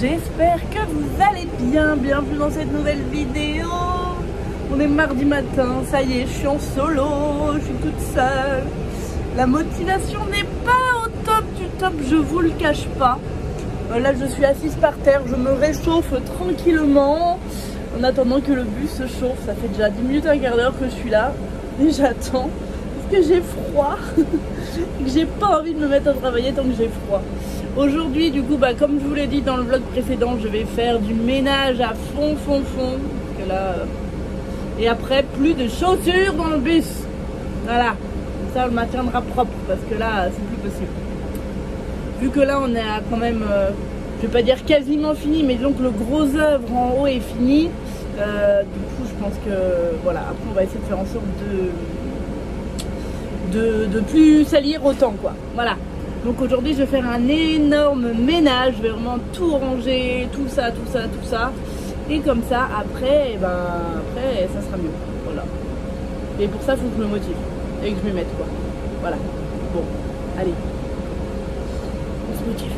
j'espère que vous allez bien. Bienvenue dans cette nouvelle vidéo. On est mardi matin, ça y est, je suis en solo, je suis toute seule. La motivation n'est pas au top du top, je vous le cache pas. Là je suis assise par terre, je me réchauffe tranquillement en attendant que le bus se chauffe. Ça fait déjà 10 minutes, un quart d'heure que je suis là et j'attends parce que j'ai froid. Que j'ai pas envie de me mettre à travailler tant que j'ai froid. Aujourd'hui du coup, comme je vous l'ai dit dans le vlog précédent, je vais faire du ménage à fond. Parce que là, et après plus de chaussures dans le bus. Voilà, comme ça on le maintiendra propre parce que là c'est plus possible. Vu que là on est à quand même, je vais pas dire quasiment fini, mais donc le gros œuvre en haut est fini. Du coup je pense que voilà, après on va essayer de faire en sorte de plus salir autant quoi. Voilà. Donc aujourd'hui je vais faire un énorme ménage, je vais vraiment tout ranger, tout ça. Et comme ça après, après ça sera mieux. Voilà. Et pour ça il faut que je me motive et que je m'y mette quoi. Voilà. Bon, allez. On se motive.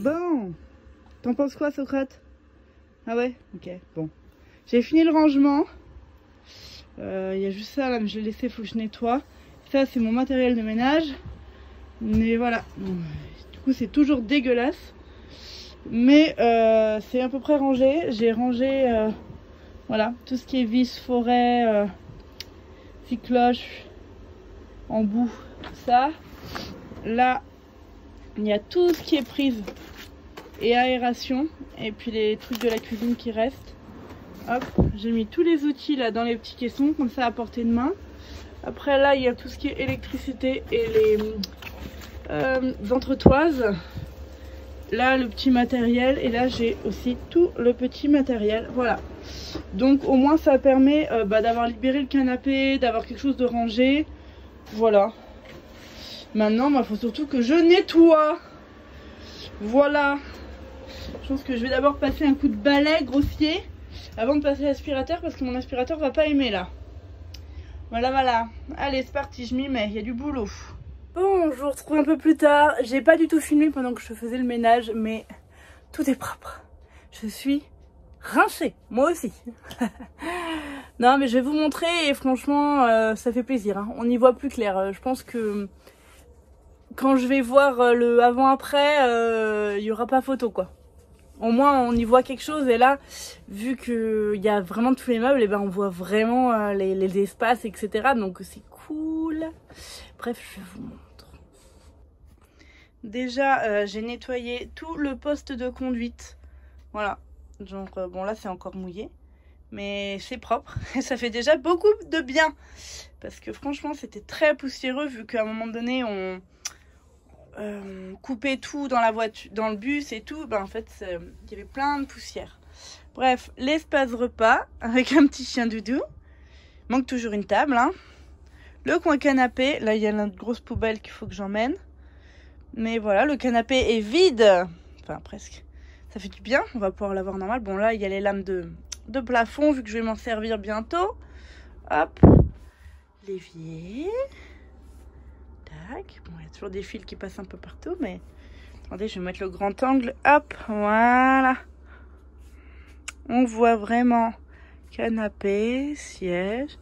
Bon, t'en penses quoi Socrate? Ah ouais, ok, bon. J'ai fini le rangement. Il y a juste ça là, mais je l'ai laissé, faut que je nettoie. Ça c'est mon matériel de ménage. Mais voilà, du coup c'est toujours dégueulasse. Mais c'est à peu près rangé. J'ai rangé voilà, tout ce qui est vis, forêt, cloche, embout, tout ça. Là, il y a tout ce qui est prise et aération. Et puis les trucs de la cuisine qui restent. Hop, j'ai mis tous les outils là dans les petits caissons, comme ça à portée de main. Après là, il y a tout ce qui est électricité et les entretoises. Là, le petit matériel. Et là, j'ai aussi tout le petit matériel. Voilà. Donc au moins ça permet d'avoir libéré le canapé, d'avoir quelque chose de rangé. Voilà. Maintenant il faut surtout que je nettoie. Voilà. Je pense que je vais d'abord passer un coup de balai grossier avant de passer l'aspirateur parce que mon aspirateur va pas aimer là. Voilà. Allez c'est parti, je m'y mets, il y a du boulot. Bon, je vous retrouve un peu plus tard. J'ai pas du tout filmé pendant que je faisais le ménage, mais tout est propre. Je suis rincée, moi aussi. Non mais je vais vous montrer et franchement ça fait plaisir hein. On y voit plus clair. Je pense que quand je vais voir le avant-après, il y aura pas photo quoi. Au moins on y voit quelque chose et là vu qu'il y a vraiment tous les meubles, et on voit vraiment les espaces etc. Donc c'est cool. Bref je vous montre. Déjà j'ai nettoyé tout le poste de conduite. Voilà. Donc bon là c'est encore mouillé. Mais c'est propre et ça fait déjà beaucoup de bien. Parce que franchement c'était très poussiéreux vu qu'à un moment donné on coupait tout dans la voiture, dans le bus et tout. En fait il y avait plein de poussière. Bref, l'espace repas avec un petit chien doudou. Manque toujours une table hein. Le coin canapé, là il y a une grosse poubelle qu'il faut que j'emmène. Mais voilà, le canapé est vide. Enfin presque. Ça fait du bien, on va pouvoir l'avoir normal. Bon là il y a les lames de plafond vu que je vais m'en servir bientôt. Hop, l'évier. Tac. Bon, il y a toujours des fils qui passent un peu partout, mais attendez, je vais mettre le grand angle. Hop, voilà. On voit vraiment canapé, siège,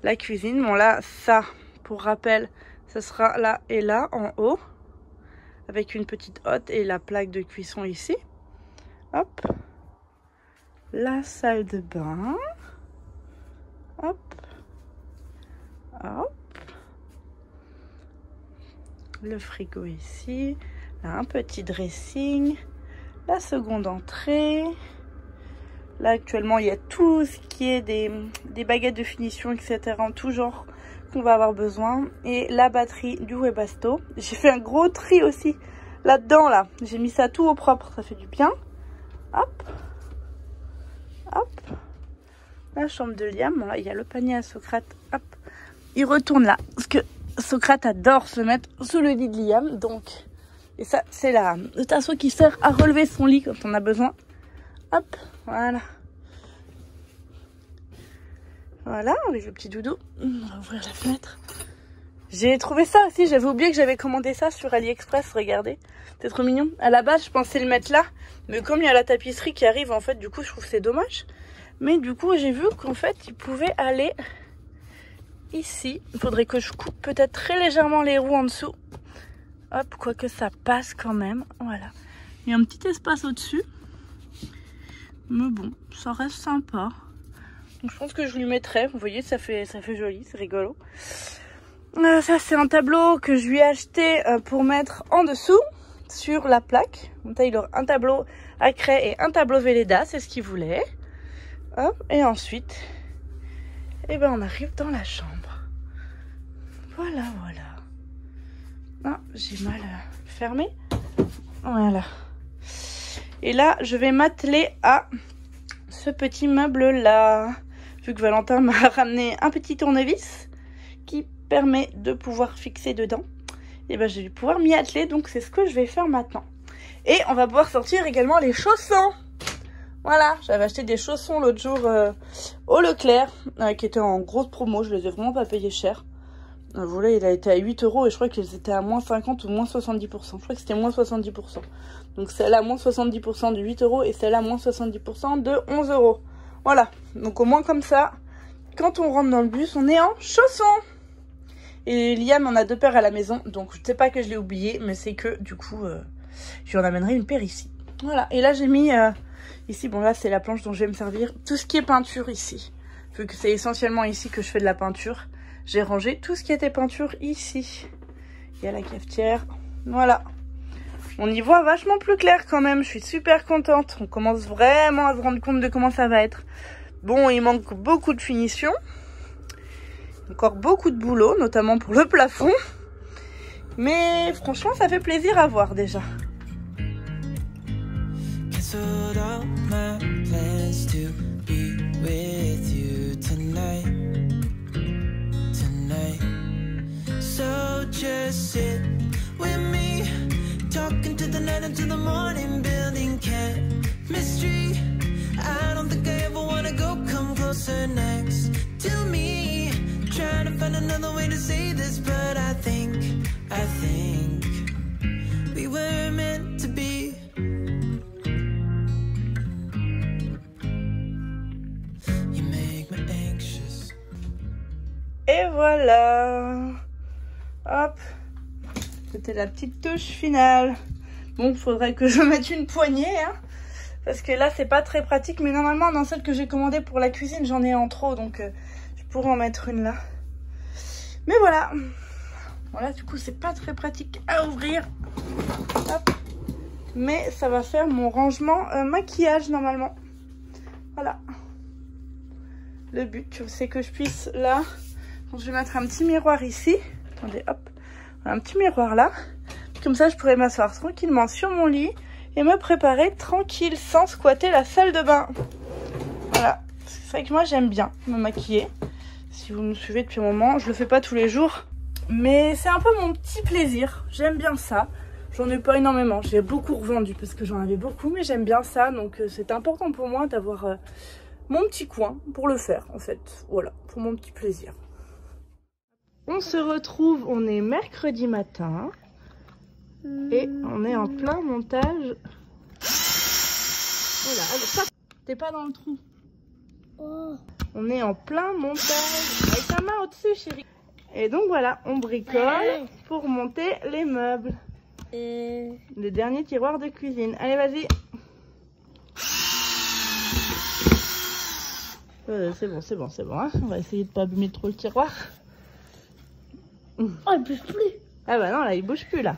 la cuisine. Bon là, ça, pour rappel, ça sera là et là en haut, avec une petite hotte et la plaque de cuisson ici. Hop. La salle de bain. Hop. Le frigo ici. Là, un petit dressing. La seconde entrée. Là, actuellement, il y a tout ce qui est des baguettes de finition, etc. En tout genre qu'on va avoir besoin. Et la batterie du Webasto. J'ai fait un gros tri aussi là-dedans, là. J'ai mis ça tout au propre, ça fait du bien. Hop. Hop. La chambre de Liam. Bon, là, il y a le panier à Socrate. Hop. Il retourne là. Parce que Socrate adore se mettre sous le lit de Liam. Donc, et ça, c'est le tasseau qui sert à relever son lit quand on a besoin. Hop. Voilà. Voilà, avec le petit doudou. On va ouvrir la fenêtre. J'ai trouvé ça aussi. J'avais oublié que j'avais commandé ça sur AliExpress. Regardez. C'est trop mignon. À la base, je pensais le mettre là. Mais comme il y a la tapisserie qui arrive, en fait, du coup, je trouve que c'est dommage. Mais du coup, j'ai vu qu'en fait, il pouvait aller ici. Il faudrait que je coupe peut-être très légèrement les roues en dessous. Hop, quoique ça passe quand même. Voilà. Il y a un petit espace au-dessus. Mais bon, ça reste sympa. Donc, je pense que je lui mettrai. Vous voyez, ça fait joli, c'est rigolo. Ça, c'est un tableau que je lui ai acheté pour mettre en dessous, sur la plaque. Donc, il aura un tableau à craie et un tableau Velleda, c'est ce qu'il voulait. Hop, et ensuite, eh ben, on arrive dans la chambre. Voilà, voilà. Ah, j'ai mal fermé. Voilà. Et là, je vais m'atteler à ce petit meuble-là. Vu que Valentin m'a ramené un petit tournevis qui permet de pouvoir fixer dedans. Et ben, je vais pouvoir m'y atteler. Donc, c'est ce que je vais faire maintenant. Et on va pouvoir sortir également les chaussons. Voilà, j'avais acheté des chaussons l'autre jour au Leclerc, qui étaient en grosse promo. Je les ai vraiment pas payés cher. Voilà, il a été à 8 € et je crois qu'ils étaient à moins 50 ou moins 70%. Je crois que c'était moins 70%. Donc celle-là, moins 70% de 8 € et celle-là, moins 70% de 11 €. Voilà, donc au moins comme ça, quand on rentre dans le bus, on est en chaussons. Et Liam en a 2 paires à la maison, donc je sais pas que je l'ai oublié, mais c'est que du coup, je lui en amènerai une paire ici. Voilà, et là j'ai mis... ici, bon là c'est la planche dont je vais me servir. Tout ce qui est peinture ici. Vu que c'est essentiellement ici que je fais de la peinture. J'ai rangé tout ce qui était peinture ici. Il y a la cafetière. Voilà. On y voit vachement plus clair quand même. Je suis super contente. On commence vraiment à se rendre compte de comment ça va être. Bon, il manque beaucoup de finition. Encore beaucoup de boulot, notamment pour le plafond. Mais franchement, ça fait plaisir à voir déjà. Cancelled all my plans to be with you tonight. So just sit with me, talking to the night until the morning, building chemistry. I don't think I ever wanna go come closer next to me. Trying to find another way to say this, but I think we were meant to be. Et voilà. Hop. C'était la petite touche finale. Bon, il faudrait que je mette une poignée, hein, parce que là, c'est pas très pratique. Mais normalement, dans celle que j'ai commandée pour la cuisine, j'en ai en trop. Donc, je pourrais en mettre une là. Mais voilà. Voilà, du coup, c'est pas très pratique à ouvrir. Hop. Mais ça va faire mon rangement maquillage, normalement. Voilà. Le but, c'est que je puisse, là... Donc, je vais mettre un petit miroir ici. Attendez, hop. Un petit miroir là. Comme ça, je pourrais m'asseoir tranquillement sur mon lit et me préparer tranquille sans squatter la salle de bain. Voilà. C'est vrai que moi, j'aime bien me maquiller. Si vous me suivez depuis un moment, je le fais pas tous les jours. Mais c'est un peu mon petit plaisir. J'aime bien ça. J'en ai pas énormément. J'ai beaucoup revendu parce que j'en avais beaucoup. Mais j'aime bien ça. Donc, c'est important pour moi d'avoir mon petit coin pour le faire, en fait. Voilà. Pour mon petit plaisir. On se retrouve, on est mercredi matin et on est en plein montage. Voilà, alors t'es pas dans le trou. On est en plein montage avec ta main au-dessus, chérie. Et donc voilà, on bricole pour monter les meubles. Le dernier tiroir de cuisine. Allez, vas-y. C'est bon. Hein. On va essayer de pas abîmer trop le tiroir. Oh, il bouge plus. Ah bah non, là, il bouge plus, là.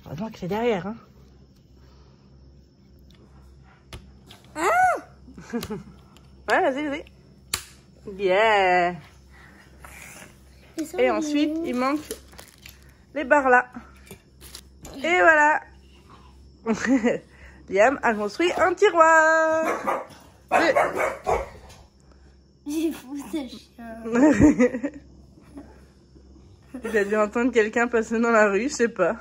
Heureusement que c'est derrière, hein. Ah. Ouais, vas-y. Bien. Et ensuite, il manque les barres là. Et voilà. Liam a construit un tiroir. J'ai fou ce chien. Il a dû entendre quelqu'un passer dans la rue, je sais pas.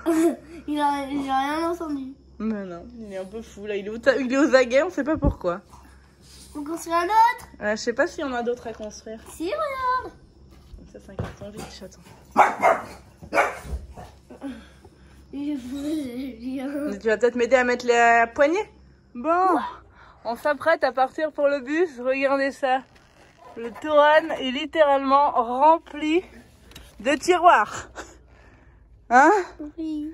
J'ai rien entendu. Non, il est un peu fou là, il est aux aguets, on sait pas pourquoi. On construit un autre? Je sais pas s'il y en a d'autres à construire. Si, regarde. Ça c'est un carton vide, chaton. J'ai fou ce chien. Tu vas peut-être m'aider à mettre les poignées? Bon, on s'apprête à partir pour le bus, regardez ça. Le Touran est littéralement rempli de tiroirs. Hein? Oui.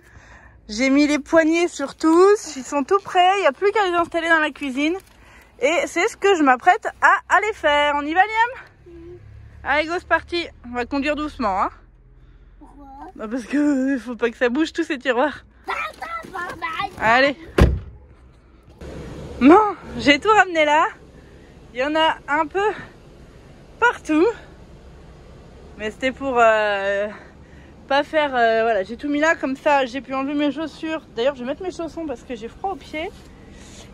J'ai mis les poignées sur tous, ils sont tout prêts, il n'y a plus qu'à les installer dans la cuisine. Et c'est ce que je m'apprête à aller faire. On y va, Liam? Allez, go, c'est parti. On va conduire doucement, hein. Pourquoi? Bah parce que faut pas que ça bouge tous ces tiroirs. Allez. Bon, j'ai tout ramené là. Il y en a un peu partout. Mais c'était pour pas faire... voilà, j'ai tout mis là, comme ça j'ai pu enlever mes chaussures. D'ailleurs, je vais mettre mes chaussons parce que j'ai froid aux pieds.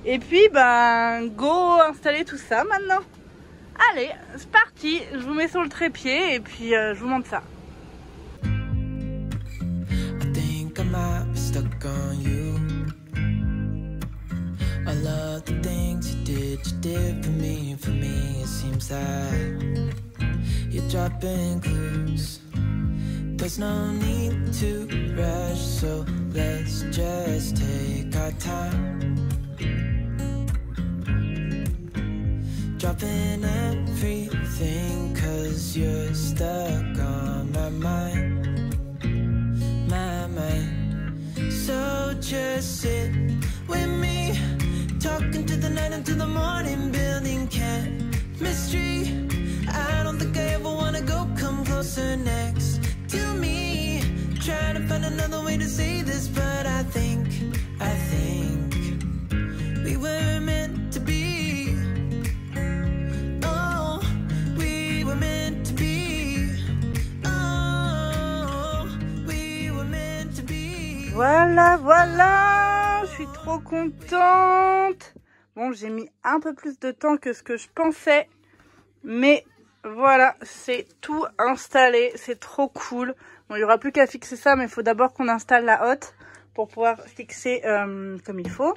Et puis, ben, go installer tout ça maintenant. Allez, c'est parti. Je vous mets sur le trépied et puis je vous montre ça. I think I might be stuck on you. I love the things you did for me. It seems that you're dropping clues. There's no need to rush, so let's just take our time. Dropping everything, 'cause you're stuck on my mind. My mind. So just sit with me, talking to the night until the morning, building chemistry. I don't think I ever wanna go, come closer next to me. Trying to find another way to say this, but I think we were meant to be. Oh, we were meant to be. Oh, we were meant to be. Voilà, je suis trop contente. Bon, j'ai mis un peu plus de temps que ce que je pensais, mais voilà, c'est tout installé, c'est trop cool. Bon, il n'y aura plus qu'à fixer ça, mais il faut d'abord qu'on installe la hotte pour pouvoir fixer comme il faut.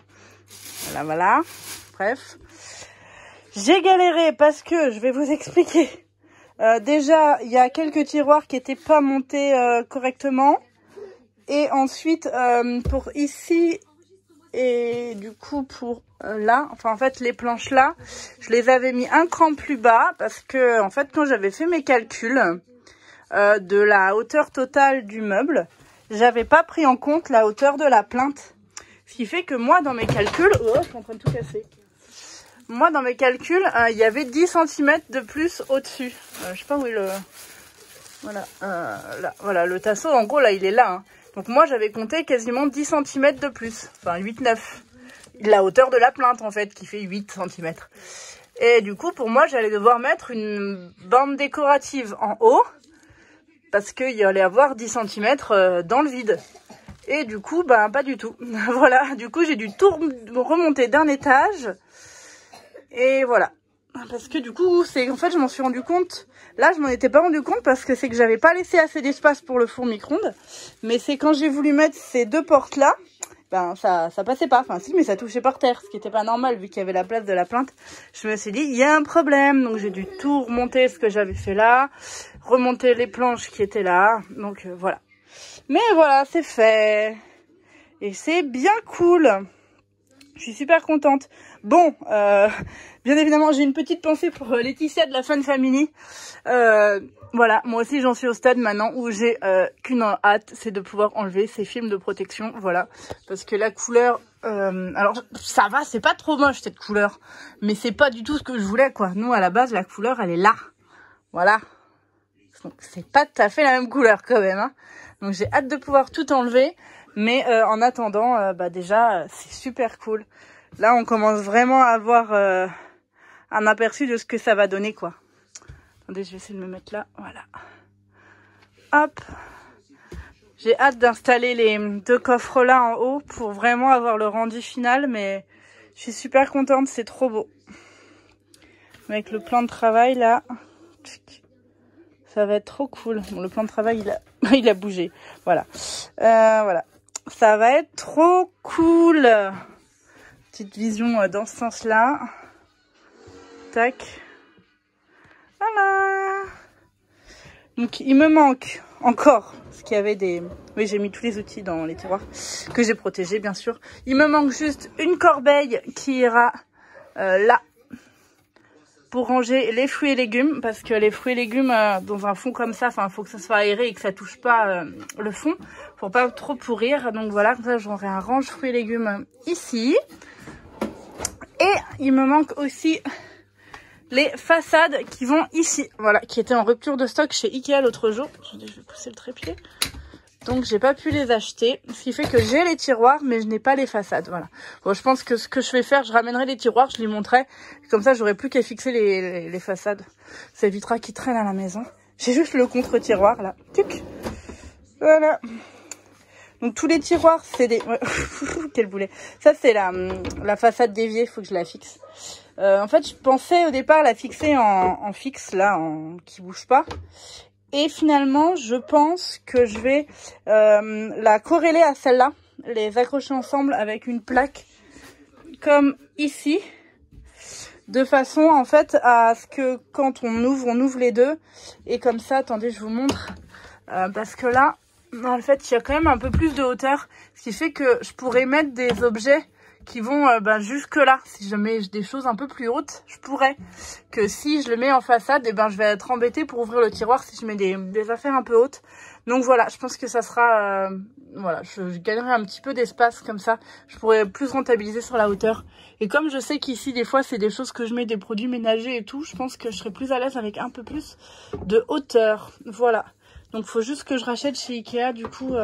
Voilà. Bref. J'ai galéré parce que, je vais vous expliquer. Déjà, il y a quelques tiroirs qui n'étaient pas montés correctement. Et ensuite, pour ici et du coup pour là, enfin en fait les planches là, je les avais mis un cran plus bas parce que en fait quand j'avais fait mes calculs de la hauteur totale du meuble, j'avais pas pris en compte la hauteur de la plainte. Ce qui fait que moi dans mes calculs, oh je suis en train de tout casser. Moi dans mes calculs, il y avait 10 cm de plus au-dessus. Je sais pas où est le... Voilà, là, voilà, le tasseau en gros là il est là. Hein. Donc moi j'avais compté quasiment 10 cm de plus, enfin 8-9. La hauteur de la plainte en fait qui fait 8 cm. Et du coup pour moi j'allais devoir mettre une bande décorative en haut. Parce qu'il y allait avoir 10 cm dans le vide. Et du coup bah pas du tout. Voilà, du coup j'ai dû tout remonter d'un étage. Et voilà. Parce que du coup c'est en fait je m'en suis rendu compte. Là je m'en étais pas rendu compte parce que c'est que j'avais pas laissé assez d'espace pour le four micro-ondes. Mais c'est quand j'ai voulu mettre ces deux portes là, ben ça passait pas. Enfin si, mais ça touchait par terre, ce qui était pas normal vu qu'il y avait la place de la plainte. Je me suis dit il y a un problème, donc j'ai dû tout remonter ce que j'avais fait là, remonter les planches qui étaient là. Donc voilà. Mais voilà, c'est fait et c'est bien cool. Je suis super contente. Bon, bien évidemment, j'ai une petite pensée pour Laetitia de la Fun Family. Voilà, moi aussi j'en suis au stade maintenant où j'ai qu'une hâte, c'est de pouvoir enlever ces films de protection. Voilà, parce que la couleur, alors ça va, c'est pas trop moche cette couleur, mais c'est pas du tout ce que je voulais quoi. Nous à la base la couleur elle est là, voilà. Donc c'est pas tout à fait la même couleur quand même. Hein. Donc j'ai hâte de pouvoir tout enlever. Mais en attendant, bah déjà, c'est super cool. Là, on commence vraiment à avoir un aperçu de ce que ça va donner, quoi. Attendez, je vais essayer de me mettre là. Voilà. Hop. J'ai hâte d'installer les 2 coffres là en haut pour vraiment avoir le rendu final, mais je suis super contente, c'est trop beau. Avec le plan de travail là, ça va être trop cool. Bon, le plan de travail il a bougé, voilà. Voilà, ça va être trop cool. Petite vision dans ce sens là. Tac. Voilà. Donc il me manque encore, parce qu'il y avait des... Oui, j'ai mis tous les outils dans les tiroirs, que j'ai protégés bien sûr. Il me manque juste une corbeille qui ira là, pour ranger les fruits et légumes, parce que les fruits et légumes dans un fond comme ça, enfin, il faut que ça soit aéré et que ça touche pas le fond, pour pas trop pourrir. Donc voilà, comme ça j'aurai un range fruits et légumes ici. Et il me manque aussi les façades qui vont ici, voilà, qui étaient en rupture de stock chez Ikea l'autre jour. Je vais pousser le trépied. Donc j'ai pas pu les acheter, ce qui fait que j'ai les tiroirs, mais je n'ai pas les façades, voilà. Bon, je pense que ce que je vais faire, je ramènerai les tiroirs, je les montrerai, comme ça j'aurai plus qu'à fixer les façades. Ça évitera qu'ils traînent à la maison. J'ai juste le contre-tiroir là, tuc, voilà. Donc tous les tiroirs, c'est des... Quel boulet. Ça c'est la façade déviée, il faut que je la fixe. En fait, je pensais au départ la fixer en fixe, là, qui bouge pas. Et finalement, je pense que je vais la corréler à celle-là, les accrocher ensemble avec une plaque comme ici, de façon en fait à ce que quand on ouvre les deux. Et comme ça, attendez, je vous montre, parce que là, en fait, il y a quand même un peu plus de hauteur, ce qui fait que je pourrais mettre des objets qui vont jusque là. Si je mets des choses un peu plus hautes, je pourrais. Que si je le mets en façade, je vais être embêtée pour ouvrir le tiroir si je mets des affaires un peu hautes. Donc voilà, je pense que ça sera... voilà, je gagnerai un petit peu d'espace comme ça. Je pourrais plus rentabiliser sur la hauteur. Et comme je sais qu'ici, des fois, c'est des choses que je mets, des produits ménagers et tout, je pense que je serai plus à l'aise avec un peu plus de hauteur. Voilà. Donc il faut juste que je rachète chez Ikea, du coup,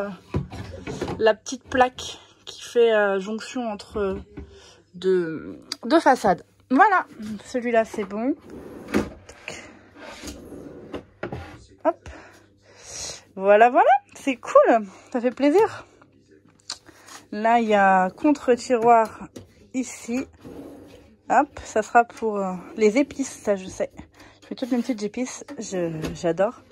la petite plaque qui fait jonction entre deux façades. Voilà, celui-là c'est bon. Hop. Voilà, voilà, c'est cool, ça fait plaisir. Là, il y a contre-tiroir ici. Hop, ça sera pour les épices, ça je sais. Je fais toutes mes petites épices, j'adore.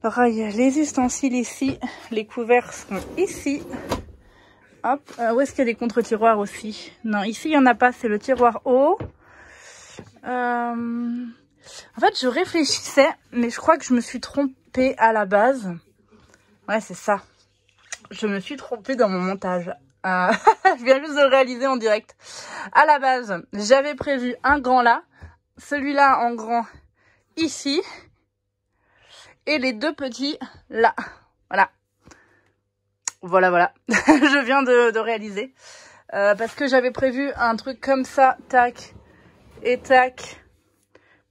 Pareil, les ustensiles ici, les couverts seront ici. Hop, où est-ce qu'il y a des contre-tiroirs aussi? Non, ici il n'y en a pas, c'est le tiroir haut. En fait, je réfléchissais, mais je crois que je me suis trompée à la base. Ouais, c'est ça. Je me suis trompée dans mon montage. Je viens juste de le réaliser en direct. À la base, j'avais prévu un grand là, celui-là en grand ici, et les deux petits là. Voilà. Voilà, voilà. Je viens de réaliser. Parce que j'avais prévu un truc comme ça, tac et tac,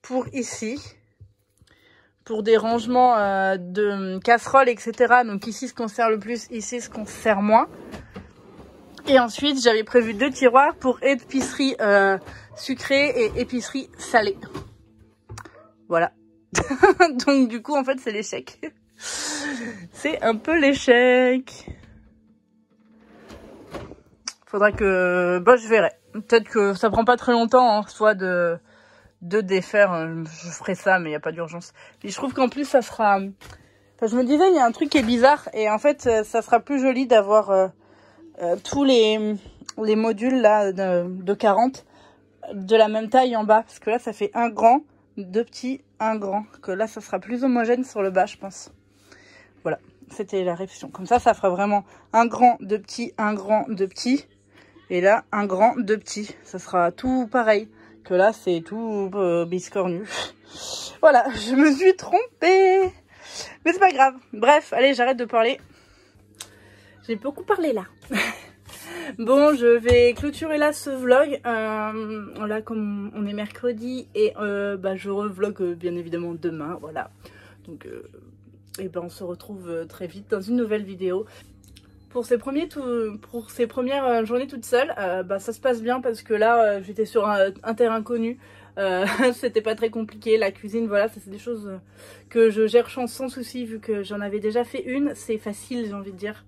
pour ici. Pour des rangements de casseroles, etc. Donc ici, ce qu'on sert le plus, ici, ce qu'on sert moins. Et ensuite, j'avais prévu 2 tiroirs pour épicerie sucrée et épicerie salée. Voilà. Donc du coup, en fait, c'est l'échec. C'est un peu l'échec. Faudra que... Bah, je verrai. Peut-être que ça prend pas très longtemps, hein, soit de défaire. Je ferai ça, mais il n'y a pas d'urgence. Et je trouve qu'en plus, ça sera... Enfin, je me disais, il y a un truc qui est bizarre. Et en fait, ça sera plus joli d'avoir tous les modules là de 40 de la même taille en bas. Parce que là, ça fait un grand, 2 petits, un grand. Que là, ça sera plus homogène sur le bas, je pense. Voilà. C'était la réflexion. Comme ça fera vraiment un grand, 2 petits, un grand, 2 petits. Et là, un grand, 2 petits. Ça sera tout pareil. Que là, c'est tout biscornu. Voilà, je me suis trompée. Mais c'est pas grave. Bref, allez, j'arrête de parler. J'ai beaucoup parlé là. Bon, je vais clôturer là ce vlog. Là, comme on est mercredi. Et je revlog bien évidemment demain. Voilà. Donc... on se retrouve très vite dans une nouvelle vidéo. Pour ces premières journées toute seule, ça se passe bien parce que là j'étais sur un terrain inconnu C'était pas très compliqué. La cuisine, voilà, ça c'est des choses que je gère sans souci vu que j'en avais déjà fait une. C'est facile, j'ai envie de dire.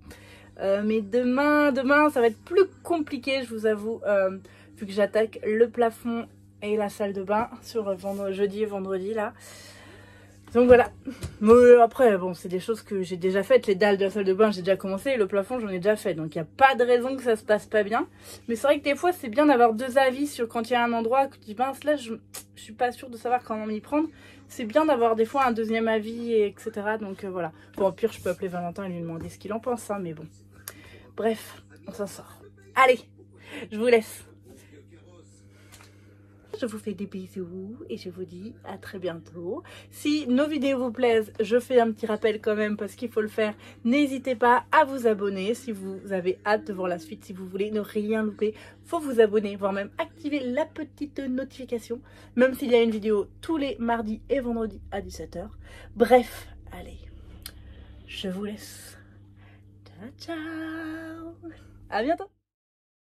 Mais demain, ça va être plus compliqué, je vous avoue, vu que j'attaque le plafond et la salle de bain sur jeudi et vendredi là. Donc voilà. Mais après, bon, c'est des choses que j'ai déjà faites. Les dalles de la salle de bain, j'ai déjà commencé. Et le plafond, j'en ai déjà fait. Donc il n'y a pas de raison que ça se passe pas bien. Mais c'est vrai que des fois, c'est bien d'avoir deux avis sur quand il y a un endroit que tu dis, ben là, je suis pas sûre de savoir comment m'y prendre. C'est bien d'avoir des fois un deuxième avis, etc. Donc voilà. Bon, au pire, je peux appeler Valentin et lui demander ce qu'il en pense, hein, mais bon. Bref, on s'en sort. Allez, je vous laisse. Je vous fais des bisous et je vous dis à très bientôt. Si nos vidéos vous plaisent, je fais un petit rappel quand même parce qu'il faut le faire. N'hésitez pas à vous abonner si vous avez hâte de voir la suite. Si vous voulez ne rien louper, faut vous abonner, voire même activer la petite notification. Même s'il y a une vidéo tous les mardis et vendredis à 17 h. Bref, allez, je vous laisse. Ciao, ciao. À bientôt.